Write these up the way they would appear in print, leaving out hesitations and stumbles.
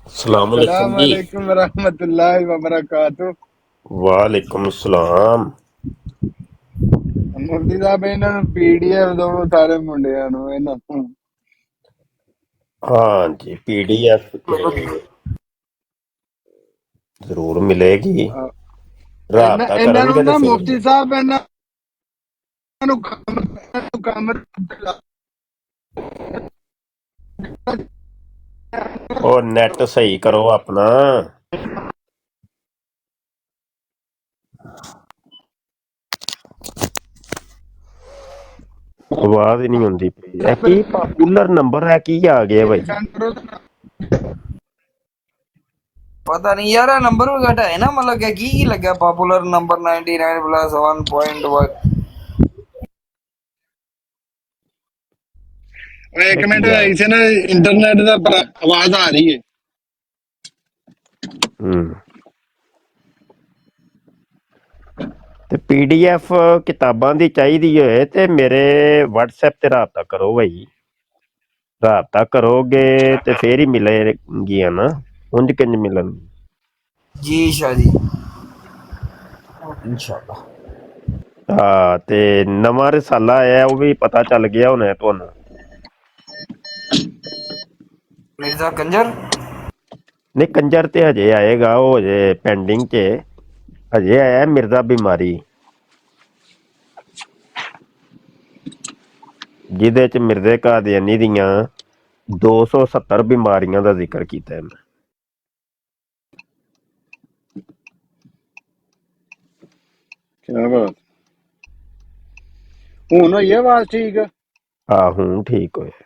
अस्सलाम वालेकुम जी। अस्सलामुअलैकुम वरहमतुल्लाहि वबरकातुह। वालेकुम अस्सलाम। ਮੁਫਤੀ ਸਾਹਿਬ ਇਹਨਾਂ ਨੂੰ ਪੀਡੀਐਫ ਦਿਓ ਸਾਰੇ ਮੁੰਡਿਆਂ ਨੂੰ ਇਹਨਾਂ ਨੂੰ। हाँ जी, पीडीएफ जरूर मिलेगी। राबता ਇਹਨਾਂ ਨੂੰ करनगे तो ਨਾ फिर ਮੁਫਤੀ ਸਾਹਿਬ ਇਹਨਾਂ ਨੂੰ ਕੰਮ और नेट सही करो अपना। आवाज ही नहीं आती पई है की पॉपुलर नंबर है की आ गया भाई। पता नहीं यार नंबर भी घटा है ना मतलब क्या की लगा पॉपुलर नंबर 99 प्लस 1.1। एक की मिनट आ इसे ना इंटरनेट ਦਾ ਆਵਾਜ਼ ਆ ਰਹੀ ਹੈ। ਤੇ ਪੀਡੀਐਫ ਕਿਤਾਬਾਂ ਦੀ ਚਾਹੀਦੀ ਹੋਏ ਤੇ ਮੇਰੇ WhatsApp ਤੇ ਰਾਬਤਾ ਕਰੋ ਭਾਈ। ਰਾਬਤਾ ਕਰੋਗੇ ਤੇ ਫੇਰ ਹੀ ਮਿਲੇਗੀਆਂ ਨਾ, ਉਂਝ ਕਿੰਜ ਮਿਲਣ। जी शाह जी इंशाल्लाह। ਹਾਂ ਤੇ ਨਵਾਂ ਰਸਾਲਾ ਆਇਆ ਉਹ ਵੀ ਪਤਾ ਚੱਲ ਗਿਆ ਹੋਣਾ ਤੁਹਾਨੂੰ। मिर्जा कंजर ਨਹੀਂ ਕੰਜਰ ਤੇ ਹਜੇ ਆਏਗਾ, ਉਹ ਹਜੇ ਪੈਂਡਿੰਗ 'ਚ ਹਜੇ ਆਇਆ ਮਿਰਜ਼ਾ ਬਿਮਾਰੀ, ਜਿਹਦੇ 'ਚ ਮਿਰਜ਼ੇ ਕਾਦੀਆਨੀ ਦੀਆਂ 270 ਬਿਮਾਰੀਆਂ ਦਾ ਜ਼ਿਕਰ ਕੀਤਾ ਹੈ। ਕੀ ਬਾਤ ਹੁਣ ਹੋਈ ਹੈ ਆਵਾਜ਼ ਠੀਕ? ਹਾਂ ਹੁਣ ਠੀਕ ਹੋਇਆ।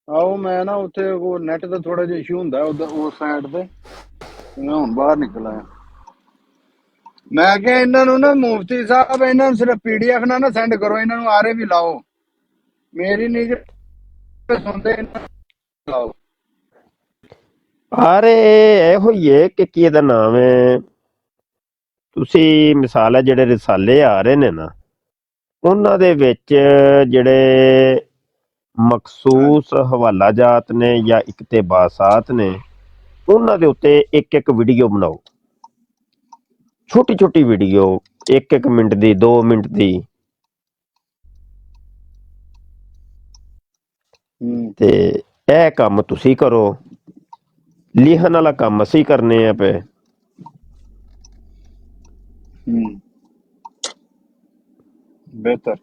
ਆਓ ਮੈਂ ਨਾ ਉੱਥੇ ਉਹ ਨੈਟ ਦਾ ਥੋੜਾ ਜਿਹਾ ਇਸ਼ੂ ਹੁੰਦਾ ਉਧਰ ਉਸ ਸਾਈਡ ਤੇ, ਮੈਂ ਹੁਣ ਬਾਹਰ ਨਿਕਲ ਆਇਆ। ਮੈਂ ਕਿਹਾ ਇਹਨਾਂ ਨੂੰ ਨਾ ਮੁਫਤੀ ਸਾਹਿਬ ਇਹਨਾਂ ਨੂੰ ਸਿਰਫ ਪੀਡੀਐਫ ਨਾ ਸੈਂਡ ਕਰੋ, ਇਹਨਾਂ ਨੂੰ ਆਰੇ ਵੀ ਲਾਓ, ਮੇਰੀ ਨਹੀਂ ਜੇ ਸੁਣਦੇ ਇਹਨਾਂ ਨੂੰ ਲਾਓ। ਅਰੇ ਇਹੋ ਹੀ ਹੈ ਕਿ ਕੀ ਇਹਦਾ ਨਾਮ ਹੈ, ਤੁਸੀਂ ਮਿਸਾਲ ਹੈ ਜਿਹੜੇ ਰਸਾਲੇ ਆ ਰਹੇ ਨੇ ਨਾ ਉਹਨਾਂ ਦੇ ਵਿੱਚ ਜਿਹੜੇ ਮਖਸੂਸ ਹਵਾਲਾਜਾਤ ਨੇ ਜਾਂ ਇਕਤਬਾਸਾਤ ਨੇ ਉਹਨਾਂ ਦੇ ਉੱਤੇ ਇੱਕ ਇੱਕ ਵੀਡੀਓ ਬਣਾਓ, ਛੋਟੀ ਛੋਟੀ ਵੀਡੀਓ 1 ਮਿੰਟ ਦੀ 2 ਮਿੰਟ ਦੀ, ਤੇ ਇਹ ਕੰਮ ਤੁਸੀਂ ਕਰੋ, ਲਿਖਣ ਵਾਲਾ ਕੰਮ ਅਸੀਂ ਕਰਨੇ ਆ ਪਏ। ਬਿਹਤਰ।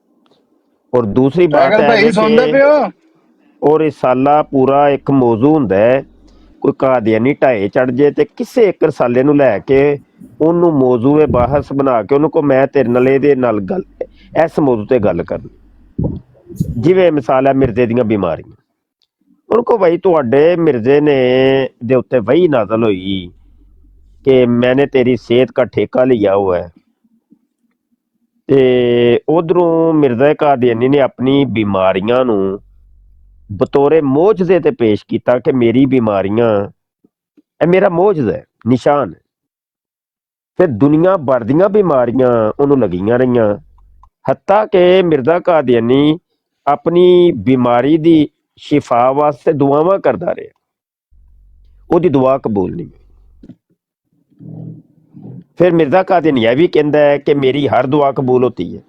ਔਰ ਦੂਸਰੀ ਬਾਤ ਸਾਗਰ ਹੈ ਭਾਈ ਸੁਣਦੇ ਕਿ ਪਿਓ? ਉਹ ਰਸਾਲਾ ਪੂਰਾ ਇੱਕ ਮੌਜੂ ਹੁੰਦਾ ਹੈ, ਕੋਈ ਕਾਦੀਆਨੀ ਢਾਏ ਚੜ ਜੇ ਤੇ ਕਿਸੇ ਇੱਕ ਰਸਾਲੇ ਨੂੰ ਲੈ ਕੇ ਉਹਨੂੰ ਮੌਜੂਏ ਬਾਹਸ ਬਣਾ ਕੇ ਉਹਨੂੰ ਕੋ ਮੈਂ ਤੇਰੇ ਨਾਲ ਇਹਦੇ ਨਾਲ ਗੱਲ ਇਸ ਮੌਜੂ ਤੇ ਗੱਲ ਕਰਨੀ। ਜਿਵੇਂ ਮਿਸਾਲ ਹੈ ਮਿਰਜ਼ੇ ਦੀਆਂ ਬਿਮਾਰੀਆਂ, ਉਹਨੂੰ ਕੋ ਭਾਈ ਤੁਹਾਡੇ ਮਿਰਜ਼ੇ ਨੇ ਦੇ ਉੱਤੇ ਵਹੀ ਨਾਜ਼ਲ ਹੋਈ ਕਿ मैंने तेरी सेहत का ठेका लिया हुआ है, ਤੇ ਉਧਰੋਂ ਮਿਰਜ਼ਾ ਕਾਦੀਆਨੀ ਨੇ ਆਪਣੀ ਬਿਮਾਰੀਆਂ ਨੂੰ ਬਤੌਰੇ ਮੋਜਜ਼ੇ ਤੇ ਪੇਸ਼ ਕੀਤਾ ਕਿ ਮੇਰੀ ਬਿਮਾਰੀਆਂ ਇਹ ਮੇਰਾ ਮੋਜਜ਼ਾ ਹੈ, ਨਿਸ਼ਾਨ ਹੈ। ਫਿਰ ਦੁਨੀਆ ਭਰ ਦੀਆਂ ਬਿਮਾਰੀਆਂ ਉਹਨੂੰ ਲੱਗੀਆਂ ਰਹੀਆਂ, ਹੱਤਾ ਕਿ ਮਿਰਜ਼ਾ ਕਾਦੀਆਨੀ ਆਪਣੀ ਬਿਮਾਰੀ ਦੀ ਸ਼ਿਫਾ ਵਾਸਤੇ ਦੁਆਵਾਂ ਕਰਦਾ ਰਿਹਾ, ਉਹਦੀ ਦੁਆ ਕਬੂਲ ਨਹੀਂ ਹੋਈ। फिर मिर्जा कादियानी यह भी कहता है कि मेरी हर दुआ कबूल होती है।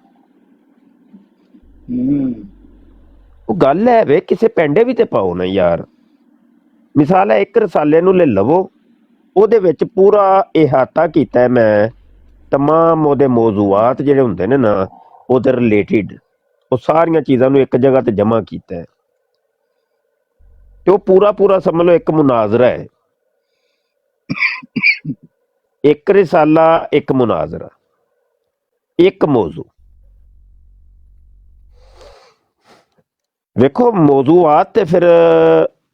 वो गल है वे किसी पेंडे भी ते पाओ ना यार। मिसाल है एक रसाले नूं ले लवो, ਉਹਦੇ ਵਿੱਚ ਪੂਰਾ ਇਹਾਤਾ ਕੀਤਾ ਹੈ मैं तमाम ਉਹਦੇ ਮੌਜ਼ੂਆਤ ਜਿਹੜੇ ਹੁੰਦੇ ਨੇ ਨਾ ਉਹਦੇ ਰਿਲੇਟਿਡ, ਉਹ ਸਾਰੀਆਂ ਚੀਜ਼ਾਂ ਨੂੰ ਇੱਕ ਜਗ੍ਹਾ ਤੇ ਜਮ੍ਹਾਂ ਕੀਤਾ ਹੈ ਤੇ ਉਹ ਪੂਰਾ ਸਮਝ ਲਓ ਇੱਕ ਮੁਨਾਜ਼ਰਾ ਹੈ, ਇੱਕ ਰਿਸਾਲਾ ਇੱਕ ਮੁਨਾਜ਼ਰਾ ਇੱਕ ਮੌਜੂ। ਵੇਖੋ ਮੌਜੂਆਤ ਤੇ ਫਿਰ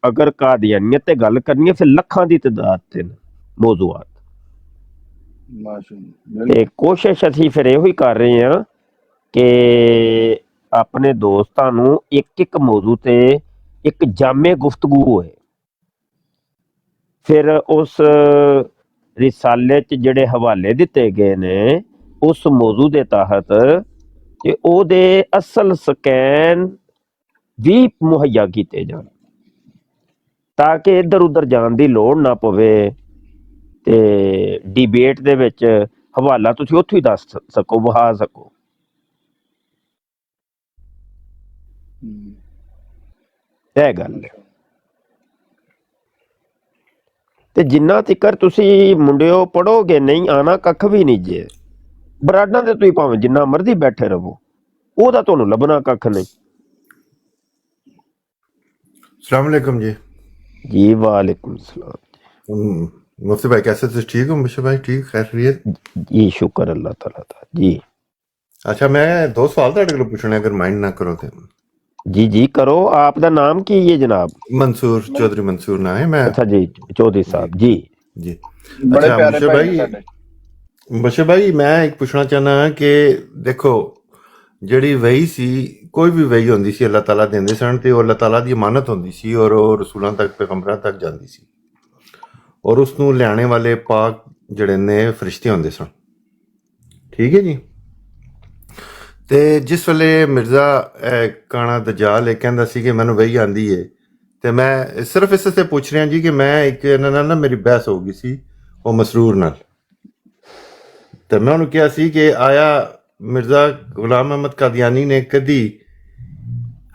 ਅਗਰ ਕਾਦੀਆਨੀਅਤ ਤੇ ਗੱਲ ਕਰਨੀ ਹੈ ਫਿਰ ਲੱਖਾਂ ਦੀ ਤਾਦਾਦ ਤੇ ਮੌਜੂਆਤ, ਤੇ ਕੋਸ਼ਿਸ਼ ਅਸੀਂ ਫਿਰ ਇਹੋ ਹੀ ਕਰ ਰਹੇ ਹਾਂ ਕਿ ਆਪਣੇ ਦੋਸਤਾਂ ਨੂੰ ਇੱਕ ਇੱਕ ਮੌਜੂ ਤੇ ਇੱਕ ਜਾਮੇ ਗੁਫ਼ਤਗੂ ਹੋਏ। ਫਿਰ ਉਸ ਰਿਸਾਲੇ 'ਚ ਜਿਹੜੇ ਹਵਾਲੇ ਦਿੱਤੇ ਗਏ ਨੇ ਉਸ ਮੌਜੂ ਦੇ ਤਹਿਤ ਤੇ ਉਹਦੇ ਅਸਲ ਸਕੈਨ ਵੀ ਮੁਹੱਈਆ ਕੀਤੇ ਜਾਣ। ਤਾਂ ਕਿ ਇੱਧਰ ਉੱਧਰ ਜਾਣ ਦੀ ਲੋੜ ਨਾ ਪਵੇ ਤੇ ਡਿਬੇਟ ਦੇ ਵਿੱਚ ਹਵਾਲਾ ਤੁਸੀਂ ਉੱਥੋਂ ਹੀ ਦੱਸ ਸਕੋ, ਵਹਾ ਸਕੋ। ਇਹ ਗੱਲ ਹੈ। ਤੇ ਜਿੰਨਾ ਤੀਕਰ ਤੁਸੀਂ ਮੁੰਡਿਓ ਪੜੋਗੇ ਨਹੀਂ, ਆਣਾ ਕੱਖ ਵੀ ਨਹੀਂ ਜੇ। ਬਰਾਡਾਂ ਤੇ ਤੁਸੀਂ ਭਾਵੇਂ ਜਿੰਨਾ ਮਰਜ਼ੀ ਬੈਠੇ ਰਹੋ, ਉਹਦਾ ਤੁਹਾਨੂੰ ਲੱਭਣਾ ਕੱਖ ਨਹੀਂ। अस्सलाम वालेकुम जी। जी वालेकुम सलाम। मुफ्ती भाई कैसे थे? ठीक हो मुझे भाई? ठीक खैरियत जी शुक्र अल्लाह ताला दा जी। अच्छा मैं दो सवाल ਤੁਹਾਡੇ ਕੋਲ ਪੁੱਛਣੇ ਅਗਰ ਮਾਈਂਡ ਨਾ ਕਰੋ ਤੇ। जी जी करो। आपका नाम की है जनाब? मंसूर चौधरी मंसूर ना है मैं। अच्छा जी चौधरी साहब जी जी। बड़े अच्छा प्यारे मुशे भाई मैं एक पुछना चाहना कि देखो ਜਿਹੜੀ ਵਹੀ ਸੀ, ਕੋਈ ਵੀ ਵਹੀ ਹੁੰਦੀ ਸੀ ਅੱਲਾਹ ਤਾਲਾ ਦਿੰਦੇ ਸਨ ਤੇ ਉਹ ਅੱਲਾਹ ਤਾਲਾ ਦੀ ਅਮਾਨਤ ਹੁੰਦੀ ਸੀ ਔਰ ਉਹ ਰਸੂਲਾਂ ਤੱਕ, ਪੈਗੰਬਰਾਂ ਤੱਕ ਜਾਂਦੀ ਸੀ ਔਰ ਉਸ ਨੂੰ ਲਿਆਉਣੇ ਵਾਲੇ ਪਾਕ ਜਿਹੜੇ ਨੇ ਫਰਿਸ਼ਤੇ ਹੁੰਦੇ ਸਨ। ਠੀਕ ਹੈ ਜੀ। ਤੇ ਜਿਸ ਵੇਲੇ ਮਿਰਜ਼ਾ ਕਾਣਾ ਦਜਾਲ ਇਹ ਕਹਿੰਦਾ ਸੀ ਕਿ ਮੈਨੂੰ ਵਹੀ ਆਂਦੀ ਏ, ਤੇ ਮੈਂ ਸਿਰਫ ਇਸ ਤੇ ਪੁੱਛ ਰਿਹਾ ਜੀ ਕਿ ਮੈਂ ਇੱਕ ਇਹਨਾਂ ਨਾਲ ਨਾ ਮੇਰੀ ਬਹਿਸ ਹੋ ਗਈ ਸੀ ਉਹ ਮਸਰੂਰ ਨਾਲ, ਤੇ ਮੈਂ ਉਹਨੂੰ ਕਿਹਾ ਸੀ ਕਿ ਆਇਆ ਮਿਰਜ਼ਾ ਗੁਲਾਮ ਅਹਿਮਦ ਕਾਦੀਆਨੀ ਨੇ ਕਦੀ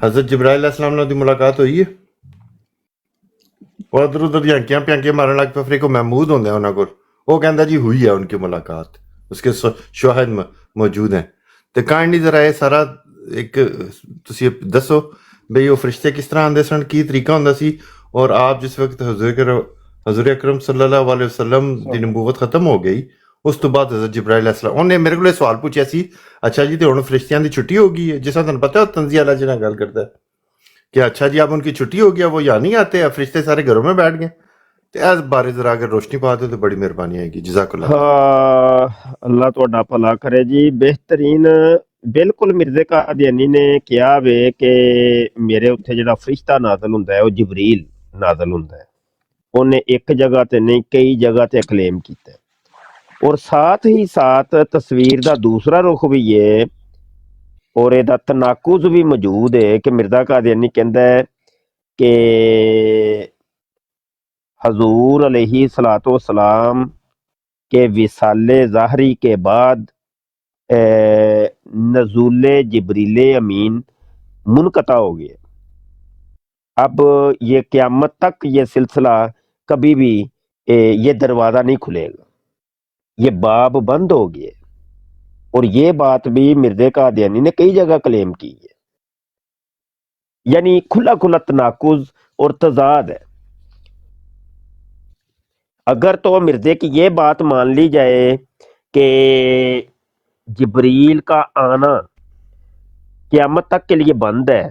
ਹਜ਼ਰਤ ਜਿਬਰਾਈਲ ਅਲੈਹਿਸਲਾਮ ਨਾਲ ਦੀ ਮੁਲਾਕਾਤ ਹੋਈ ਹੈ? ਉਹ ਉਧਰ ਉਧਰ ਦੀਆਂ ਪਿਆਂਕੇ ਮਾਰਨ ਲੱਗ ਪਿਆ। ਫਿਰ ਇੱਕ ਮਹਿਮੂਦ ਹੁੰਦੇ ਉਹਨਾਂ ਕੋਲ, ਉਹ ਕਹਿੰਦਾ ਜੀ हुई है उनकी मुलाकात, उसके शवाहिद मौजूद हैं। ਤੇ ਕਾਇੰਡਲੀ ਜ਼ਰਾ ਇਹ ਸਾਰਾ ਇੱਕ ਤੁਸੀਂ ਦੱਸੋ ਬਈ ਉਹ ਫਰਿਸ਼ਤੇ ਕਿਸ ਤਰ੍ਹਾਂ ਆਉਂਦੇ ਸਨ, ਕੀ ਤਰੀਕਾ ਹੁੰਦਾ ਸੀ, ਔਰ ਆਪ ਜਿਸ ਵਕਤ ਹਜ਼ੂਰ ਅਕਰਮ ਸੱਲੱਲਾਹੁ ਅਲੈਹਿ ਵਸੱਲਮ ਦੀ ਨਬੂਵਤ ਖਤਮ ਹੋ ਗਈ, ਉਸ ਤੋਂ ਬਾਅਦ ਹਜ਼ਰਤ ਜਿਬਰਾਈਲ ਅਲੈਹਿਸਲਾਮ, ਉਹਨੇ ਮੇਰੇ ਕੋਲ ਇਹ ਸਵਾਲ ਪੁੱਛਿਆ ਸੀ, ਅੱਛਾ ਜੀ ਤੇ ਹੁਣ ਫਰਿਸ਼ਤਿਆਂ ਦੀ ਛੁੱਟੀ ਹੋ ਗਈ ਹੈ? ਜਿਸ ਤਰ੍ਹਾਂ ਤੁਹਾਨੂੰ ਪਤਾ ਤੰਜ਼ੀਹ ਵਾਲਾ ਜੀ ਨਾਲ ਗੱਲ ਕਰਦਾ ਹੈ कि अच्छा जी अब उनकी छुट्टी हो गया, वो यहाँ नहीं आते, अब फरिश्ते सारे घरों में बैठ गए। तो इस बारे जरा अगर रोशनी पा दो तो बड़ी मेहरबानी आएगी। जज़ाकल्लाह। हाँ अल्लाह ਤੁਹਾਡਾ ਭਲਾ ਕਰੇ ਜੀ। ਬਿਹਤਰੀਨ ਬਿਲਕੁਲ ਮਿਰਜ਼ੇ ਕਾਦੀਆਨੀ ਨੇ ਕਿਹਾ ਵੇ ਕਿ ਮੇਰੇ ਉੱਥੇ ਜਿਹੜਾ ਫਰਿਸ਼ਤਾ ਨਾਜ਼ਲ ਹੁੰਦਾ ਹੈ ਉਹ ਜਿਬਰੀਲ ਨਾਜ਼ਲ ਹੁੰਦਾ ਹੈ। ਉਹਨੇ ਇੱਕ ਜਗ੍ਹਾ ਤੇ ਨਹੀਂ ਕਈ ਜਗ੍ਹਾ ਤੇ ਕਲੇਮ ਕੀਤਾ ਔਰ ਸਾਥ ਹੀ ਸਾਥ ਤਸਵੀਰ ਦਾ ਦੂਸਰਾ ਰੁਖ ਵੀ ਹੈ ਔਰ ਇਹਦਾ ਤਨਾਕੁਜ਼ ਵੀ ਮੌਜੂਦ ਹੈ ਕਿ ਮਿਰਜ਼ਾ ਕਾਦੀਆਨੀ ਕਹਿੰਦਾ ਹੈ ਕਿ हजूर अलैहि सलातो वसलाम के विसाले ज़ाहरी के बाद नज़ूले जिब्रील अमीन मुनक़ता हो गए। अब ये क़यामत तक ये सिलसिला कभी भी ये दरवाज़ा नहीं खुलेगा, ये बाब बंद हो गए। और ये बात भी मिर्ज़ा कादियानी ने कई जगह क्लेम की है, यानी खुला खुला तनाकुज़ और तज़ाद है। अगर तो मिर्जे की ये बात मान ली जाए कि जिब्रील का आना क़यामत तक के लिए बंद है,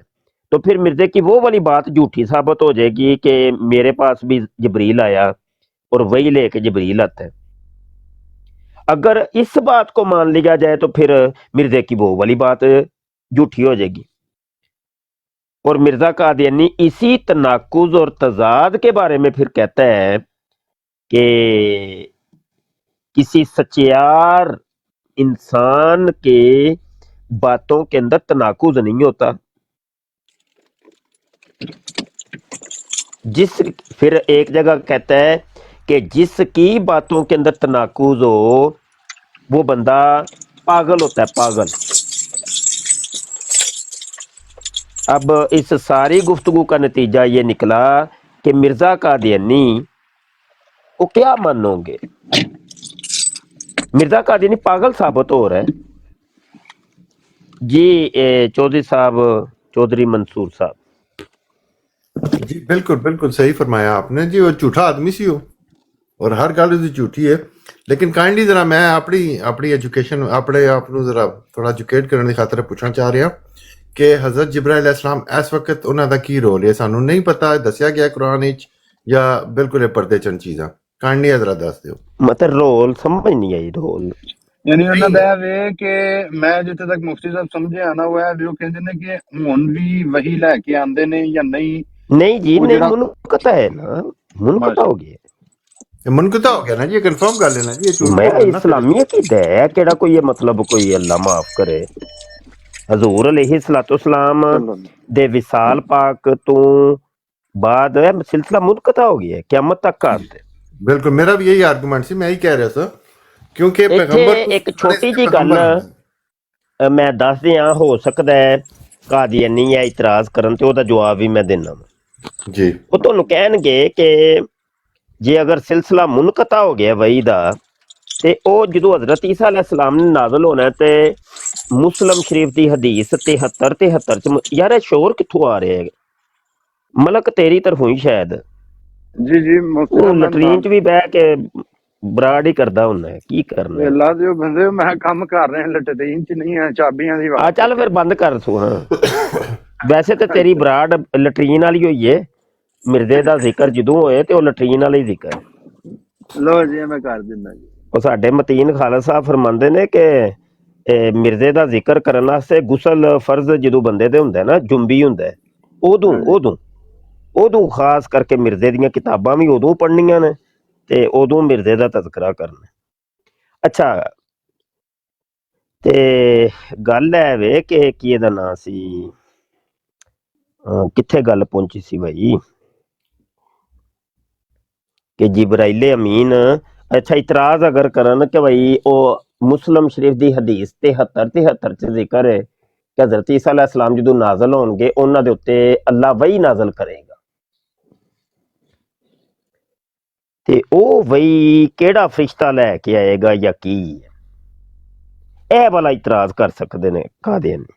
तो फिर मिर्जे की वो वाली बात झूठी साबित हो जाएगी कि मेरे पास भी जिब्रील आया और वही लेके जिब्रील आता है। अगर इस बात को मान लिया जाए तो फिर मिर्जे की वो वाली बात झूठी हो जाएगी। और मिर्जा कादियानी इसी तनाकुज़ और तज़ाद के बारे में फिर कहता है कि किसी सच्चार इंसान के बातों के अंदर तनाकुज़ नहीं होता। फिर एक जगह कहता है कि जिसकी बातों के अंदर तनाकुज़ हो वो बंदा पागल होता है, पागल। अब इस सारी गुफ्तगू का नतीजा ये निकला कि मिर्जा कादियानी वो क्या मानोगे, मिर्जा कादियानी पागल साबित हो रहा है जी। चौधरी साहब, चौधरी मंसूर साहब जी बिल्कुल बिल्कुल सही फरमाया आपने जी। वो झूठा आदमी सी हो और हर गल उसकी झूठी है। लेकिन काइंडली जरा मैं अपनी एजुकेशन अपने आप ਨੂੰ जरा थोड़ा एजुकेट ਕਰਨ ਦੀ ਖਾਤਰ ਪੁੱਛਣਾ ਚਾਹ ਰਿਹਾ ਕਿ ਹਜ਼ਰਤ ਜਿਬਰਾਈਲ ਅਲੈਹਿਸਲਾਮ ਇਸ ਵਕਤ ਉਹਨਾਂ ਦਾ ਕੀ ਰੋਲ ਹੈ, ਸਾਨੂੰ ਨਹੀਂ ਪਤਾ, ਦੱਸਿਆ ਗਿਆ ਕੁਰਾਨ ਵਿੱਚ ਜਾਂ ਬਿਲਕੁਲ ਇਹ ਪਰਦੇ ਚੰਦ ਚੀਜ਼ਾਂ? ਕਾइंडली जरा ਦੱਸ ਦਿਓ। मतलब रोल समझ नहीं आई रोल ਯਾਨੀ ਉਹਨਾਂ ਦਾ ਇਹ ਵੇ ਕਿ ਮੈਂ ਜਿੱਥੇ ਤੱਕ ਮੁਫਤੀ ਸਾਹਿਬ ਸਮਝਿਆ ਨਾ ਉਹ ਇਹ ਵੀ ਉਹ ਕਹਿੰਦੇ ਨੇ ਕਿ ਹੁਣ ਵੀ ਵਹੀ ਲੈ ਕੇ ਆਉਂਦੇ ਨੇ ਜਾਂ ਨਹੀਂ। नहीं जी वो नहीं, जरा- मुनक़ता है ना, मुनक़ता हो गया। ਇਹ ਮੁਨਕਤਾ ਹੋ ਗਿਆ ਨਾ ਜੀ, ਇਹ ਕਨਫਰਮ ਕਰ ਲੈਣਾ ਜੀ, ਇਹ ਝੂਠ मैं ਬੋਲਣਾ ਨਾ। इस्लामी अकीदा है केड़ा कोई ये मतलब कोई अल्लाह माफ करे। हजूर अलैहि सलातो सलाम दे विसाल पाक तो बाद सिलसिला मुनक़ता हो गया है क़यामत तक का है। बिल्कुल मेरा भी यही आर्गूमेंट सी, मैं ही कह रहा था क्योंकि ਇੱਥੇ पैगंबर तो ਇੱਕ सारे ਛੋਟੀ से ਜੀ ਗੱਲ पैगंबर हैं। ਮੈਂ ਦੱਸ ਦਿਆਂ, ਹੋ ਸਕਦਾ ਹੈ ਕਾਦੀਆਨੀ ਹੈ ਇਤਰਾਜ਼ ਕਰਨ ਤੇ ਉਹਦਾ ਜਵਾਬ ਵੀ ਮੈਂ ਦੇਣਾ। जी ਉਹ ਤੁਹਾਨੂੰ ਕਹਿਣਗੇ ਕਿ ਜੇ ਅਗਰ ਸਿਲਸਿਲਾ ਮੁਨਕਤਾ ਹੋ ਗਿਆ ਵਹੀ ਦਾ, ਤੇ ਉਹ ਜਦੋਂ ਹਜ਼ਰਤ ਈਸਾ ਅਲੈਹਿਸਲਾਮ ਨੇ ਨਾਜ਼ਲ ਹੋਣਾ ਹੈ ਤੇ ਮੁਸਲਮ ਸ਼ਰੀਫ ਦੀ ਹਦੀਸ 73 ਚ ਯਾਰ ਇਹ ਸ਼ੋਰ ਕਿੱਥੋਂ ਆ ਰਿਹਾ ਹੈ? ਮਲਕ ਤੇਰੀ ਤਰਫੋਂ ਹੀ ਸ਼ਾਇਦ ਜੀ ਜੀ ਮੁਫਤੀ ਉਹ ਸਾਹਿਬ ਮੈਂ ਲਟਰੀਨ ਚ ਵੀ ਬਹਿ ਕੇ ਬਰਾੜ ਹੀ ਕਰਦਾ ਹੁੰਦਾ ਹੈ, ਕੀ ਕਰਨਾ ਹੈ? ਵੇਲਾ ਦਿਓ ਬੰਦੇ, ਮੈਂ ਕੰਮ ਕਰ ਰਿਹਾ ਲਟਰੀਨ ਚ ਨਹੀਂ ਹੈ, ਚਾਬੀਆਂ ਦੀ ਆ ਵਾਰ ਚੱਲ ਫਿਰ ਬੰਦ ਕਰ ਤੂੰ। ਹਾਂ ਵੈਸੇ ਤੇ ਤੇਰੀ ਬਰਾੜ ਲਟਰੀਨ ਵਾਲੀ ਹੋਈ ਏ, ਮਿਰਜ਼ੇ ਦਾ ਜ਼ਿਕਰ ਜਦੋਂ ਹੋਏ ਤੇ ਉਹ ਲਟਰੀਨ ਵਾਲਾ ਹੀ ਜ਼ਿਕਰ ਹੈ। ਲੋ ਜੀ ਮੈਂ ਕਰ ਦਿੰਦਾ ਜੀ। ਉਹ ਸਾਡੇ ਮਤੀਨ ਖਾਲਸਾ ਸਾਹਿਬ ਫਰਮਾਉਂਦੇ ਨੇ ਕਿ ਮਿਰਜ਼ੇ ਦਾ ਜ਼ਿਕਰ ਕਰਨ ਵਾਸਤੇ ਗੁਸਲ ਫਰਜ਼ ਜਦੋਂ ਬੰਦੇ ਦੇ ਹੁੰਦਾ ਨਾ, ਜੁੰਬੀ ਹੁੰਦਾ, ਉਦੋਂ ਖਾਸ ਕਰਕੇ ਮਿਰਜ਼ੇ ਦੀਆਂ ਕਿਤਾਬਾਂ ਵੀ ਉਦੋਂ ਪੜ੍ਹਨੀਆਂ ਨੇ ਤੇ ਉਦੋਂ ਮਿਰਜ਼ੇ ਦਾ ਤਜ਼ਕਰਾ ਕਰਨਾ। ਅੱਛਾ, ਤੇ ਗੱਲ ਹੈ ਵੇ ਕਿ ਕੀ ਇਹਦਾ ਨਾਂ ਸੀ, ਕਿੱਥੇ ਗੱਲ ਪਹੁੰਚੀ ਸੀ ਭਾਈ, ਕਿ ਜਿਬਰਾਈਲੇ ਅਮੀਨ ਅੱਛਾ ਇਤਰਾਜ਼ ਅਗਰ ਕਰਨ ਕਿ ਭਾਈ ਉਹ ਮੁਸਲਮ ਸ਼ਰੀਫ ਦੀ ਹਦੀਸ 73 ਚ ਜ਼ਿਕਰ ਹੈ ਕਿ ਹਜ਼ਰਤ ਈਸਾ ਅਲੈਹਿਸਲਾਮ ਜਦੋਂ ਨਾਜ਼ਲ ਹੋਣਗੇ ਉਹਨਾਂ ਦੇ ਉੱਤੇ ਅੱਲਾ ਵਹੀ ਨਾਜ਼ਲ ਕਰੇਗਾ, ਤੇ ਉਹ ਵਹੀ ਕਿਹੜਾ ਫਰਿਸ਼ਤਾ ਲੈ ਕੇ ਆਏਗਾ ਜਾਂ ਕੀ ਹੈ, ਇਹ ਵਾਲਾ ਇਤਰਾਜ਼ ਕਰ ਸਕਦੇ ਨੇ ਕਾਦੀਆਨੀ।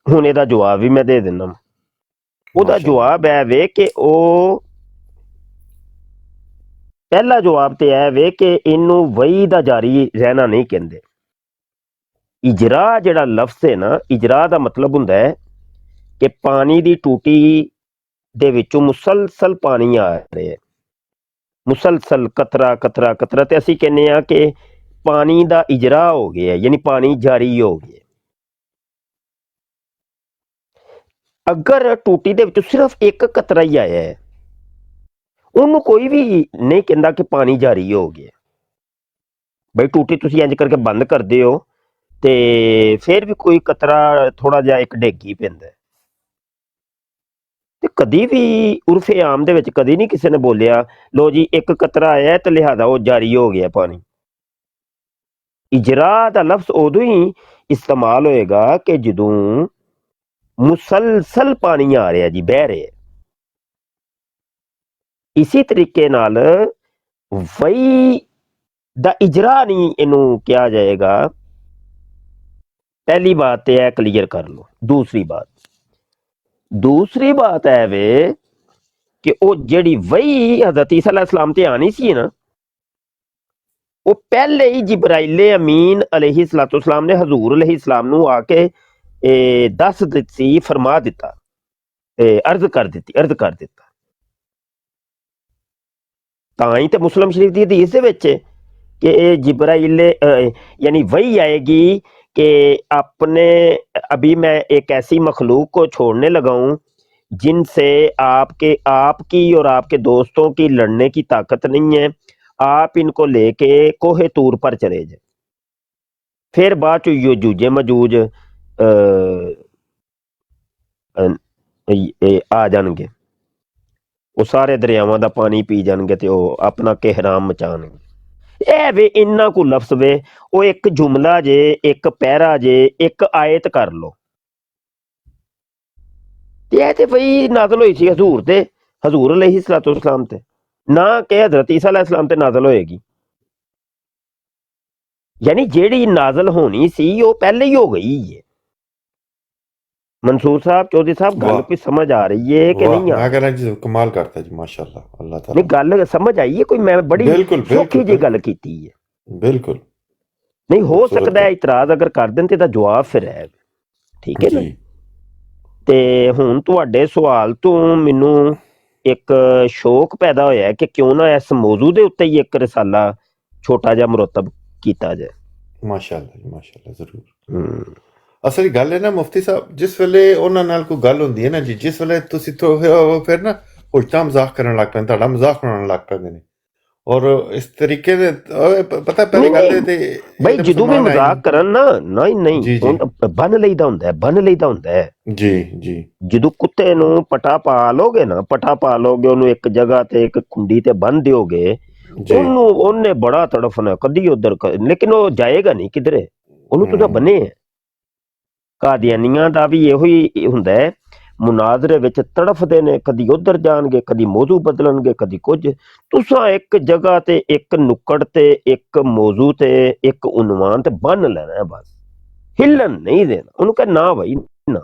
ਹੁਣ ਇਹਦਾ ਜਵਾਬ ਵੀ ਮੈਂ ਦੇ ਦਿੰਦਾ। ਉਹਦਾ ਜਵਾਬ ਹੈ ਵੇ ਕਿ ਉਹ ਪਹਿਲਾ ਜਵਾਬ ਤੇ ਇਹ ਵੇ ਕਿ ਇਹਨੂੰ ਵਹੀ ਦਾ ਜਾਰੀ ਰਹਿਣਾ ਨਹੀਂ ਕਹਿੰਦੇ। ਇਜਰਾ ਜਿਹੜਾ ਲਫ਼ਜ਼ ਹੈ ਨਾ, ਇਜਰਾ ਦਾ ਮਤਲਬ ਹੁੰਦਾ ਹੈ ਕਿ ਪਾਣੀ ਦੀ ਟੂਟੀ ਦੇ ਵਿੱਚੋਂ ਮੁਸਲਸਲ ਪਾਣੀ ਆ ਰਿਹਾ ਹੈ, ਮੁਸਲਸਲ ਕਤਰਾ ਕਤਰਾ ਕਤਰਾ, ਤੇ ਅਸੀਂ ਕਹਿੰਦੇ ਆ ਕਿ ਪਾਣੀ ਦਾ ਇਜਰਾ ਹੋ ਗਿਆ, ਯਾਨੀ ਪਾਣੀ ਜਾਰੀ ਹੋ ਗਿਆ। ਅਗਰ ਟੂਟੀ ਦੇ ਵਿੱਚੋਂ ਸਿਰਫ ਇੱਕ ਕਤਰਾ ਹੀ ਆਇਆ ਹੈ, ਉਹਨੂੰ ਕੋਈ ਵੀ ਨਹੀਂ ਕਹਿੰਦਾ ਕਿ ਪਾਣੀ ਜਾਰੀ ਹੋ ਗਿਆ। ਬਈ ਟੂਟੀ ਤੁਸੀਂ ਇੰਜ ਕਰਕੇ ਬੰਦ ਕਰਦੇ ਹੋ ਤੇ ਫਿਰ ਵੀ ਕੋਈ ਕਤਰਾ ਥੋੜਾ ਜਿਹਾ ਇੱਕ ਡਿੱਗ ਹੀ ਪੈਂਦਾ, ਤੇ ਕਦੀ ਵੀ ਉਰਫੇ ਆਮ ਦੇ ਵਿੱਚ ਕਦੀ ਨਹੀਂ ਕਿਸੇ ਨੇ ਬੋਲਿਆ ਲੋ ਜੀ ਇੱਕ ਕਤਰਾ ਆਇਆ ਤੇ ਲਿਹਾਜ਼ਾ ਉਹ ਜਾਰੀ ਹੋ ਗਿਆ ਪਾਣੀ। ਇਜਰਾ ਦਾ ਲਫ਼ਜ਼ ਉਦੋਂ ਹੀ ਇਸਤੇਮਾਲ ਹੋਏਗਾ ਕਿ ਜਦੋਂ ਮੁਸਲਸਲ ਪਾਣੀ ਆ ਰਿਹਾ ਜੀ, ਬਹਿ ਰਿਹਾ। ਇਸੇ ਤਰੀਕੇ ਨਾਲ ਵਹੀ ਦਾ ਇਜਰਾ ਨਹੀਂ ਇਹਨੂੰ ਕਿਹਾ ਜਾਏਗਾ। ਪਹਿਲੀ ਬਾਤ ਤੇ ਇਹ ਕਲੀਅਰ ਕਰ ਲਓ। ਦੂਸਰੀ ਬਾਤ ਹੈ ਵੇ ਕਿ ਉਹ ਜਿਹੜੀ ਵਹੀ ਹਜ਼ਰਤ ਈਸਾ ਅਲੈਹਿਸਲਾਮ ਤੇ ਆਣੀ ਸੀ ਨਾ, ਉਹ ਪਹਿਲੇ ਹੀ ਜਿਬਰਾਈਲੇ ਅਮੀਨ ਅਲੈਹਿਸਸਲਾਮ ਨੇ ਹਜ਼ੂਰ ਅਲੈਹਿਸਸਲਾਮ ਨੂੰ ਆ ਕੇ ਦੱਸ ਦਿੱਤੀ, ਫਰਮਾ ਦਿੱਤਾ, ਅਰਜ਼ ਕਰ ਦਿੱਤਾ। ਤਾਂ ਹੀ ਤੇ ਮੁਸਲਿਮ ਸ਼ਰੀਫ ਦੀ ਹਦੀਸ ਦੇ ਵਿੱਚ ਕਿ ਇਹ ਜਿਬਰਾਈਲੇ यानी वही आएगी कि अपने अभी मैं एक ऐसी मखलूक को छोड़ने लगा हूँ जिनसे आपकी और आपके दोस्तों की लड़ने की ताकत नहीं है, आप इनको लेके कोहे तूर पर चले जाए। फिर बाद चो यजूज मजूज आ जाएंगे, ਉਹ ਸਾਰੇ ਦਰਿਆਵਾਂ ਦਾ ਪਾਣੀ ਪੀ ਜਾਣਗੇ ਤੇ ਉਹ ਆਪਣਾ ਕਹਿਰਾਮ ਮਚਾਣਗੇ। ਇਹ ਵੇ ਇੰਨਾ ਕੁ ਲਫ਼ਜ਼ ਵੇ, ਉਹ ਇੱਕ ਜੁਮਲਾ ਜੇ, ਇੱਕ ਪੈਰਾ ਜੇ, ਇੱਕ ਆਇਤ ਕਰ ਲੋ। ਤੇ ਇਹ ਤੇ ਬਈ ਨਾਜ਼ਲ ਹੋਈ ਸੀ ਹਜ਼ੂਰ ਅਲੈਹਿਸਸਲਾਮ ਤੇ, ਨਾ ਕਿ ਹਜ਼ਰਤ ਈਸਾ ਅਲੈਹਿਸਸਲਾਮ ਤੇ ਨਾਜ਼ਲ ਹੋਏਗੀ। ਯਾਨੀ ਜਿਹੜੀ ਨਾਜ਼ਲ ਹੋਣੀ ਸੀ ਉਹ ਪਹਿਲੇ ਹੀ ਹੋ ਗਈ ਹੈ। मंसूर साहब, चौधरी साहब, गल कोई समझ आ रही है कि नहीं? मैं कह रहा जी कमाल करता जी, माशाल्लाह, अल्लाह ताला। नहीं गल समझ आई है कोई? मैं बड़ी सौखी जी गल की है। बिल्कुल नहीं हो सकता है इतराज अगर कर दें तो जवाब फिर है, ठीक है ना? ते हुण तुहाडे सवाल तो मैनू एक शौक पैदा होया कि क्यों ना इस मौजू दे उत्ते ही एक रिसाला छोटा जिहा मुरतब कीता जाए। माशाल्लाह माशाल्लाह, जरूर। ਅਸਲ ਗੱਲ ਹੈ ਨਾ ਮੁਫਤੀ ਸਾਹਿਬ, ਜਿਸ ਵੇਲੇ ਉਹਨਾਂ ਨਾਲ ਕੋਈ ਗੱਲ ਹੁੰਦੀ ਹੈ ਨਾ ਜੀ, ਜਿਸ ਵੇਲੇ ਤੁਸੀਂ ਫਿਰ ਨਾ ਹੁਜਤਾਂ ਮਜ਼ਾਕ ਕਰਨ ਲੱਗ ਪੈਂਦੇ, ਤੁਹਾਡਾ ਮਜ਼ਾਕ ਬਣਾਉਣ ਲੱਗ ਪੈਂਦੇ ਨੇ, ਔਰ ਇਸ ਤਰੀਕੇ ਦੇ ਪਤਾ ਪਹਿਲੀ ਨਹੀਂ ਗੱਲ ਨਹੀਂ ਤੇ ਬਈ, ਇਹ ਤੇ ਜਦੋਂ ਵੀ ਮੁਸਲਮਾਨ ਆਏ ਮਜ਼ਾਕ ਨਹੀਂ। ਕਰਨ ਨਾ, ਨਹੀਂ ਨਹੀਂ, ਜੀ ਜੀ ਹੁਣ ਬੰਨ ਲਈਦਾ ਹੁੰਦਾ ਹੈ, ਬੰਨ ਲਈਦਾ ਹੁੰਦਾ ਹੈ। ਜੀ ਜੀ ਜਦੋਂ ਕੁੱਤੇ ਨੂੰ ਪਟਾ ਪਾ ਲੋਗੇ ਨਾ, ਪਟਾ ਪਾ ਲੋਗੇ, ਉਹਨੂੰ ਇੱਕ ਜਗ੍ਹਾ ਤੇ ਇੱਕ ਖੁੰਡੀ ਤੇ ਬੰਨ ਦਿਓਗੇ, ਜੀ ਉਹਨੇ ਬੜਾ ਤੜਫਣਾ, ਕਦੀ ਉਧਰ, ਲੇਕਿਨ ਉਹ ਜਾਏਗਾ ਨਹੀਂ ਕਿਧਰੇ, ਉਹਨੂੰ ਤੁਸੀਂ ਹਮ, ਬੰਨੇ ਹੈ। ਕਾਦੀਆਨੀਆਂ ਦਾ ਵੀ ਇਹੋ ਹੀ ਹੁੰਦਾ ਹੈ, ਮੁਨਾਜ਼ਰੇ ਵਿੱਚ ਤੜਫਦੇ ਨੇ, ਕਦੀ ਉਧਰ ਜਾਣਗੇ, ਕਦੀ ਮੌਜੂ ਬਦਲਣਗੇ, ਕਦੀ ਕੁਝ। ਤੁਸਾਂ ਇੱਕ ਜਗ੍ਹਾ ਤੇ, ਇੱਕ ਨੁੱਕੜ ਤੇ, ਇੱਕ ਮੌਜੂ ਤੇ, ਇੱਕ ਉਨਵਾਨ ਤੇ ਬੰਨ ਲੈਣਾ ਹੈ ਬਸ, ਹਿੱਲਣ ਨਹੀਂ ਦੇਣਾ। ਉਹਨੂੰ ਕਹ ਨਾ ਭਾਈ ਨਾ।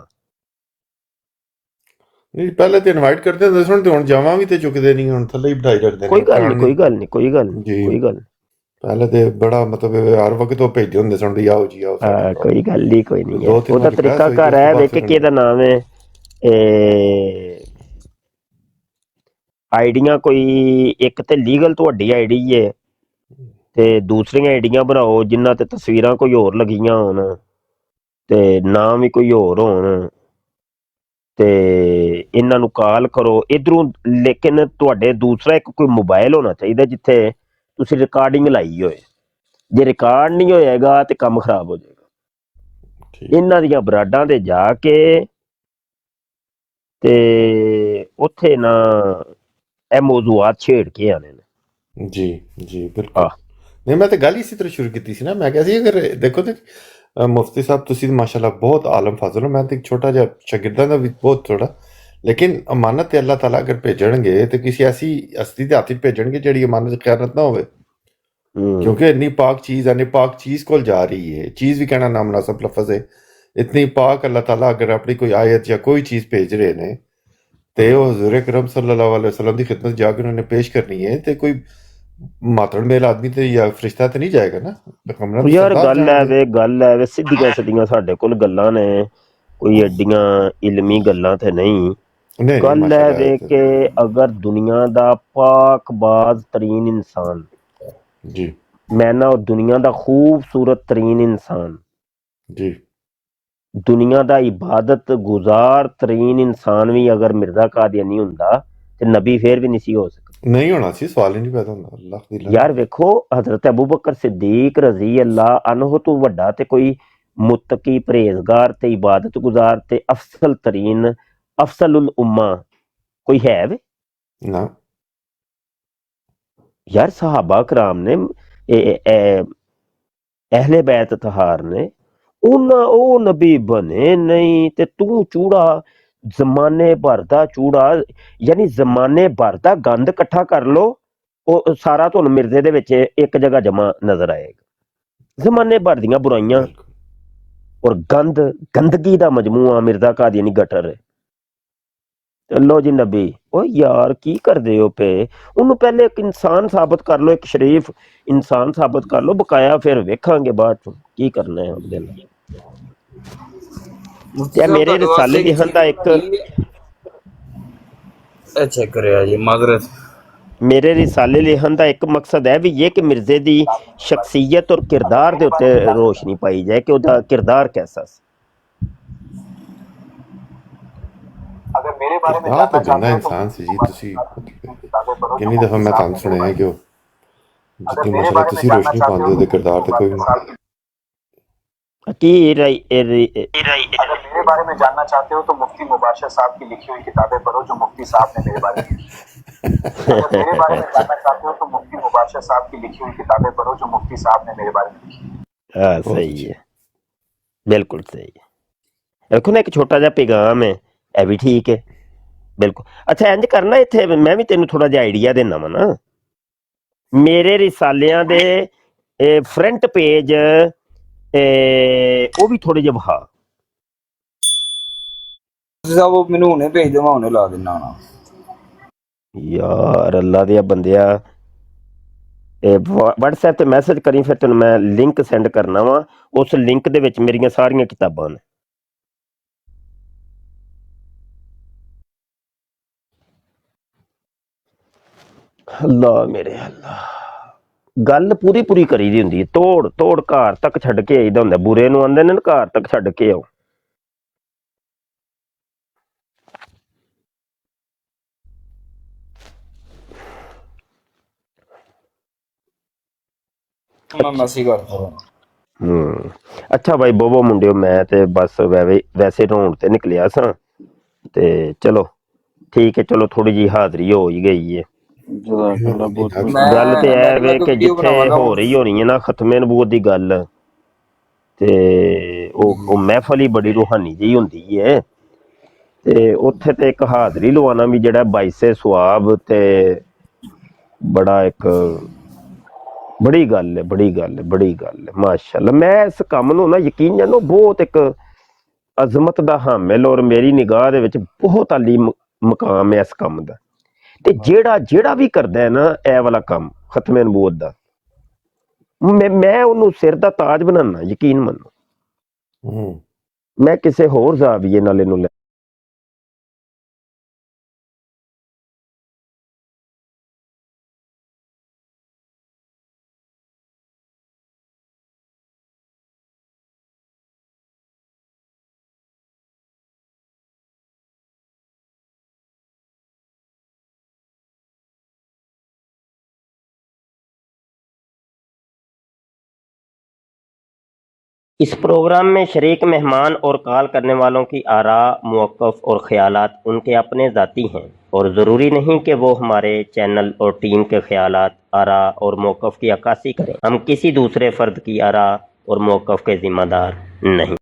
ਨਹੀਂ ਪਹਿਲੇ ਤੇ ਇਨਵਾਈਟ ਕਰਦੇ ਹੁੰਦੇ ਸਨ, ਤੇ ਹੁਣ ਜਾਵਾਂ ਵੀ ਤੇ ਚੁੱਕਦੇ ਨਹੀਂ, ਹੁਣ ਥੱਲੇ ਹੀ ਬਿਠਾਈ ਰੱਖਦੇ ਨੇ, ਕੋਈ ਗੱਲ ਉਠਾਣ ਨਹੀਂ, ਨਹੀਂ। ਕੋਈ ਗੱਲ ਨਹੀਂ, ਕੋਈ ਗੱਲ ਨਹੀਂ, ਜੀ ਕੋਈ ਗੱਲ ਪਹਿਲੇ ਤੇ ਬੜਾ ਮਤਲਬ ਹਰ ਵਕਤ ਉਹ ਭੇਜਦੇ ਹੁੰਦੇ ਸਨ ਵੀ ਆਓ ਜੀ ਆਓ ਸਾਡੇ ਨਹੀਂ, ਕੋਲ। ਕੋਈ ਗੱਲ ਨਹੀਂ, ਕੋਈ ਤੇ ਨਹੀਂ ਹੈ। 2-3 ਉਹਦਾ ਵਾਰੀ ਬਹਿਸ ਤਰੀਕਾ ਹੋਈ ਤੇ ਘਰ ਉਸ ਤੋਂ ਹੈ, ਬਾਅਦ ਵੇਖ ਕੇ ਫਿਰ ਕਿਹਦਾ ਨਾਮ ਹੈ, ਆਈਡੀਆਂ ਕੋਈ ਇੱਕ ਤੇ ਲੀਗਲ ਤੁਹਾਡੀ ਆਈਡੀ ਹੈ, ਤੇ ਦੂਸਰੀਆਂ ਆਈਡੀਆਂ ਬਣਾਓ ਜਿਨ੍ਹਾਂ ਤੇ ਤਸਵੀਰਾਂ ਕੋਈ ਹੋਰ ਲੱਗੀਆਂ ਹੋਣ, ਤੇ ਨਾਮ ਵੀ ਕੋਈ ਹੋਰ ਹੋਣ, ਤੇ ਇਹਨਾਂ ਨੂੰ ਕਾਲ ਕਰੋ ਇਧਰੋਂ। ਲੇਕਿਨ ਤੁਹਾਡੇ ਦੂਸਰਾ ਇੱਕ ਕੋਈ ਮੋਬਾਈਲ ਹੋਣਾ ਚਾਹੀਦਾ ਜਿੱਥੇ ਤੁਸੀਂ ਰਿਕਾਰਡਿੰਗ ਲਾਈ ਹੋਏ। ਜੇ ਰਿਕਾਰਡ ਨਹੀਂ ਹੋਏਗਾ ਤੇ ਕੰਮ ਖਰਾਬ ਹੋ ਜਾਏਗਾ। ਠੀਕ ਇਹਨਾਂ ਦੀਆਂ ਬਰਾਡਾਂ ਤੇ ਜਾ ਕੇ ਤੇ ਉੱਥੇ ਨਾ ਇਹ ਮੌਜੂਆਤ ਛੇੜ ਕੇ ਆਣੇ ਨੇ। ਜੀ ਜੀ ਬਿਲਕੁਲ। ਆਹ ਨਹੀਂ ਮੈਂ ਤਾਂ ਗੱਲ ਹੀ ਇਸੇ ਤਰ੍ਹਾਂ ਸ਼ੁਰੂ ਕੀਤੀ ਸੀ ਨਾ, ਮੈਂ ਕਿਹਾ ਸੀ ਅਗਰ ਦੇਖੋ ਤੇ ਮੁਫਤੀ ਸਾਹਿਬ ਤੁਸੀਂ ਮਾਸ਼ਾਅੱਲਾ ਬਹੁਤ ਆਲਮ ਫਾਜ਼ਲ ਹੋ, ਮੈਂ ਤਾਂ ਇੱਕ ਛੋਟਾ ਜਿਹਾ ਸ਼ਾਗਿਰਦਾਂ ਦਾ ਵੀ ਬਹੁਤ ਥੋੜਾ, ਲੇਕਿਨ ਅਮਾਨਤ ਤੇ ਅੱਲਾਹ ਤਾਲਾ ਅਗਰ ਭੇਜਣਗੇ ਤੇ ਕਿਸੇ ਐਸੀ ਹਸਤੀ ਦੇ ਹੱਥ 'ਚ ਭੇਜਣਗੇ ਜਿਹੜੀ ਅਮਾਨਤ ਖਿਆਨਤ ਨਾ ਹੋਵੇ, क्योंकि इतनी पाक चीज़ है, पाक चीज़ को जा रही है, चीज़ भी कहना नामनासिब लफ्ज़ है, इतनी पाक अल्लाह ताला अगर अपनी कोई आयत या कोई चीज़ भेज रहे ने ते वो हुज़ूर अकरम सल्लल्लाहु अलैहि वसल्लम की खिदमत जाकर उन्होंने पेश करनी है, ते कोई मातड़ मेल आदमी ते या फरिश्ता तो नहीं जाएगा ना, हुक्मरान तो ਯਾਰ सरदार जाएंगे। ਗੱਲ ਹੈ ਵੇ, ਸਿੱਧੀਆਂ ਸਿੱਧੀਆਂ ਸਾਡੇ ਕੋਲ ਗੱਲਾਂ ਨੇ, ਕੋਈ ਐਡੀਆਂ ਇਲਮੀ ਗੱਲਾਂ ਤੇ ਨਹੀਂ। नहीं नहीं ਗੱਲ ਹੈ ਵੇ माशाल्लाह। ਕਿ ਅਗਰ ਦੁਨੀਆ ਦਾ ਪਾਕਬਾਜ਼ ਤਰੀਨ ਇਨਸਾਨ, जी ਮੈਂ ਨਾ ਉਹ ਦੁਨੀਆ ਦਾ ਖੂਬਸੂਰਤ ਤਰੀਨ ਇਨਸਾਨ, जी ਦੁਨੀਆ ਦਾ ਇਬਾਦਤ ਗੁਜ਼ਾਰ ਤਰੀਨ ਇਨਸਾਨ ਵੀ ਅਗਰ ਮਿਰਜ਼ਾ ਕਾਦੀਆਨੀ ਹੁੰਦਾ ਤੇ ਨਬੀ ਫੇਰ ਵੀ ਨਹੀਂ ਸੀ ਹੋ ਸਕਦਾ। नहीं होना सी, सवाल ही नहीं पैदा होता अल्लाह दी लानत। ਯਾਰ ਵੇਖੋ, ਹਜ਼ਰਤ ਅਬੂ ਬਕਰ ਸਿੱਦੀਕ ਰਜ਼ੀ ਅੱਲਾ ਅਨਹੂ ਤੋਂ ਵੱਡਾ ਤੇ ਕੋਈ ਮੁਤਕੀ, ਪਰਹੇਜ਼ਗਾਰ ਤੇ ਇਬਾਦਤ ਗੁਜ਼ਾਰ ਤੇ ਅਫਸਲ ਤਰੀਨ, ਅਫਸਲੁਲ ਉਮਾ ਕੋਈ ਹੈ ਵੇ? ना ਯਾਰ ਸਹਾਬਾ ਕਰਾਮ ਨੇ, ਅਹਲੇ ਬੈਤ ਤਹਾਰ ਨੇ, ਉਹ ਨਬੀ ਬਣੇ ਨਹੀਂ ਤੇ ਤੂੰ ਚੂੜਾ, ਜ਼ਮਾਨੇ ਭਰ ਦਾ ਚੂੜਾ, ਯਾਨੀ ਜ਼ਮਾਨੇ ਭਰ ਦਾ ਗੰਦ ਇਕੱਠਾ ਕਰ ਲੋ, ਉਹ ਸਾਰਾ ਤੁਹਾਨੂੰ ਮਿਰਜ਼ੇ ਦੇ ਵਿੱਚ ਇੱਕ ਜਗ੍ਹਾ ਜਮਾ ਨਜ਼ਰ ਆਏਗਾ। ਜ਼ਮਾਨੇ ਭਰ ਦੀਆਂ ਬੁਰਾਈਆਂ बिल्कुल। ਔਰ ਗੰਦਗੀ ਦਾ ਮਜਮੂਆ ਮਿਰਜ਼ਾ ਕਾਦੀਆਨੀ ਗਟਰ ਹੈ। ਚਲੋ ਜੀ ਨਬੀ, ਉਹ ਯਾਰ ਕੀ ਕਰਦੇ ਹੋ ਪਏ? ਉਹਨੂੰ ਪਹਿਲੇ ਇੱਕ ਇਨਸਾਨ ਸਾਬਤ ਕਰ ਲੋ, ਇੱਕ ਸ਼ਰੀਫ ਇਨਸਾਨ ਸਾਬਤ ਕਰ ਲੋ, ਬਕਾਇਆ ਫਿਰ ਵੇਖਾਂਗੇ ਬਾਅਦ ਚ ਕੀ ਕਰਨਾ ਹੈ ਉਹਦੇ ਨਾਲ। ਮੁਫਤੀ ਤੇ ਸਾਹਿਬ ਮੇਰੇ ਤੁਹਾਡੇ ਵਾਸਤੇ ਰਸਾਲੇ ਇੱਕ ਲਿਖਣ ਦਾ ਇੱਕ, ਅੱਛਾ ਕਰਿਆ ਜੀ ਮਾਜ਼ਰਤ। ਮੇਰੇ ਰਿਸਾਲੇ ਲਿਖਣ ਦਾ ਇੱਕ ਮਕਸਦ ਹੈ ਵੀ ਇਹ ਕਿ ਮਿਰਜ਼ੇ ਦੀ ਸ਼ਖਸੀਅਤ ਔਰ ਕਿਰਦਾਰ ਦੇ ਉੱਤੇ ਰੋਸ਼ਨੀ ਪਾਈ ਜਾਏ ਕਿ ਉਹਦਾ ਕਿਰਦਾਰ ਕੈਸਾ ਸੀ। किरदार तो गंदा इंसान सी जी, तुसी किन्नी दफा मैं तुहानू सुनिया कि जितनी माशाल्लाह तुसी रोशनी पाते हो किरदार ते कोई ਕੀ राई अगर मेरे बारे में जानना चाहते हो तो मुफ्ती मुबाशर साहब की लिखी हुई किताबें पढ़ो जो मुफ्ती साहब ने मेरे बारे में लिखी। अगर मेरे बारे में जानना चाहते हो तो मुफ्ती मुबाशर साहब की लिखी हुई किताबें पढ़ो जो मुफ्ती साहब ने मेरे बारे में लिखी। हाँ बहुत सही अच्छी। है, बिल्कुल सही है। देखो ना एक छोटा ਜਿਹਾ ਪੈਗਾਮ ਹੈ, ਇਹ ਵੀ ਠੀਕ ਹੈ ਬਿਲਕੁਲ। ਅੱਛਾ ਇੰਜ ਕਰਨਾ, ਇੱਥੇ ਮੈਂ ਵੀ ਤੈਨੂੰ ਥੋੜਾ ਜਿਹਾ ਆਈਡੀਆ ਦੇਣਾ ਵਾ ਨਾ, ਮੇਰੇ ਰਿਸਾਲਿਆਂ ਦੇ ਫਰੰਟ ਪੇਜ ਉਹ ਵੀ ਥੋੜੇ ਜਿਹੇ ਵਹਾ। ਮੁਫਤੀ ਸਾਹਿਬ ਉਹ ਮੈਨੂੰ ਹੁਣੇ ਭੇਜ ਦਿਓ, ਮੈਂ ਹੁਣੇ ਲਾ ਦਿੰਦਾ ਹਾਂ। ਯਾਰ ਅੱਲਾ ਦੇ ਬੰਦਿਆ, WhatsApp ਤੇ ਮੈਸੇਜ ਕਰੀ, ਫਿਰ ਤੈਨੂੰ ਮੈਂ ਲਿੰਕ ਸੈਂਡ ਕਰਨਾ ਵਾ। ਉਸ ਲਿੰਕ ਦੇ ਵਿੱਚ ਮੇਰੀਆਂ ਸਾਰੀਆਂ ਕਿਤਾਬਾਂ ਨੇ। ਅੱਲਾ ਮੇਰੇ ਅੱਲਾ, ਗੱਲ ਪੂਰੀ ਪੂਰੀ ਕਰੀ ਦੀ ਹੁੰਦੀ ਹੈ, ਤੋੜ ਤੋੜ ਘਰ ਤੱਕ ਛੱਡ ਕੇ ਆਈਦਾ ਹੁੰਦਾ। ਬੁਰੇ ਨੂੰ ਆਂਦੇ ਨੇ ਨਾ ਘਰ ਤੱਕ ਛੱਡ ਕੇ ਆਓ। ਮੈਂ ਮੈਸੇਜ ਕਰਦਾ। ਅੱਛਾ ਬਾਈ ਬੋਬੋ ਮੁੰਡਿਓ, ਮੈਂ ਤੇ ਬਸ ਵੈਸੇ ਰੋਣ ਤੇ ਨਿਕਲਿਆ ਸਾਂ ਤੇ ਚਲੋ ਠੀਕ ਹੈ, ਚਲੋ ਥੋੜੀ ਜੀ ਹਾਜ਼ਰੀ ਹੋ ਹੀ ਗਈ ਹੈ। ਜਜ਼ਾਕੱਲਾ ਬਹੁਤ ਮੈਂ ਗੱਲ ਤੇ ਮੈਂ ਇਹ ਵੀ ਵੇ ਇੱਕ ਕਿ ਵੀਡੀਓ ਜਿੱਥੇ ਬਣਾਵਾਂਗਾ ਹੋ ਰਹੀ ਹੋਣੀ ਹੈ ਨਾ ਖਤਮੇ ਨਬੂਵਤ ਦੀ ਗੱਲ, ਤੇ ਉਹ ਮਹਿਫਲ ਹੀ ਬੜੀ ਰੂਹਾਨੀ ਜਿਹੀ ਹੁੰਦੀ ਹੈ, ਤੇ ਉੱਥੇ ਤੇ ਇੱਕ ਹਾਜ਼ਰੀ ਲਵਾਉਣਾ ਵੀ ਜਿਹੜਾ ਬਾਈਸੇ ਸਵਾਬ ਤੇ ਬੜਾ ਇੱਕ ਬੜੀ ਗੱਲ ਹੈ, ਬੜੀ ਗੱਲ ਹੈ, ਬੜੀ ਗੱਲ ਹੈ ਮਾਸ਼ਾਅੱਲਾ। ਮੈਂ ਇਸ ਕੰਮ ਨੂੰ ਨਾ ਯਕੀਨ ਜਾਨੋ ਬਹੁਤ ਇੱਕ ਅਜ਼ਮਤ ਦਾ ਹਾਮਿਲ ਔਰ ਮੇਰੀ ਨਿਗਾਹ ਦੇ ਵਿੱਚ ਬਹੁਤ ਆਲੀ ਮਕਾਮ ਹੈ ਇਸ ਕੰਮ ਦਾ। ਤੇ ਜਿਹੜਾ ਵੀ ਕਰਦਾ ਹੈ ਨਾ ਇਹ ਵਾਲਾ ਕੰਮ ਖਤਮੇ ਨਬੂਵਤ ਦਾ, ਮੈਂ ਉਹਨੂੰ ਸਿਰ ਦਾ ਤਾਜ ਬਣਾਉਣਾ, ਯਕੀਨ ਮੰਨੋ। ਮੈਂ ਕਿਸੇ ਹੋਰ ਜ਼ਾਵੀਏ ਨਾਲ ਇਹਨੂੰ ਲੈ इस प्रोग्राम में शरीक मेहमान और कॉल करने वालों की आरा, मौक़िफ़ और ख़यालात उनके अपने ज़ाती हैं और ज़रूरी नहीं कि वो हमारे चैनल और टीम के ख़यालात, आरा और मौक़िफ़ की अक्कासी करें। हम किसी दूसरे फ़र्द की आरा और मौक़िफ़ के ज़िम्मेदार नहीं।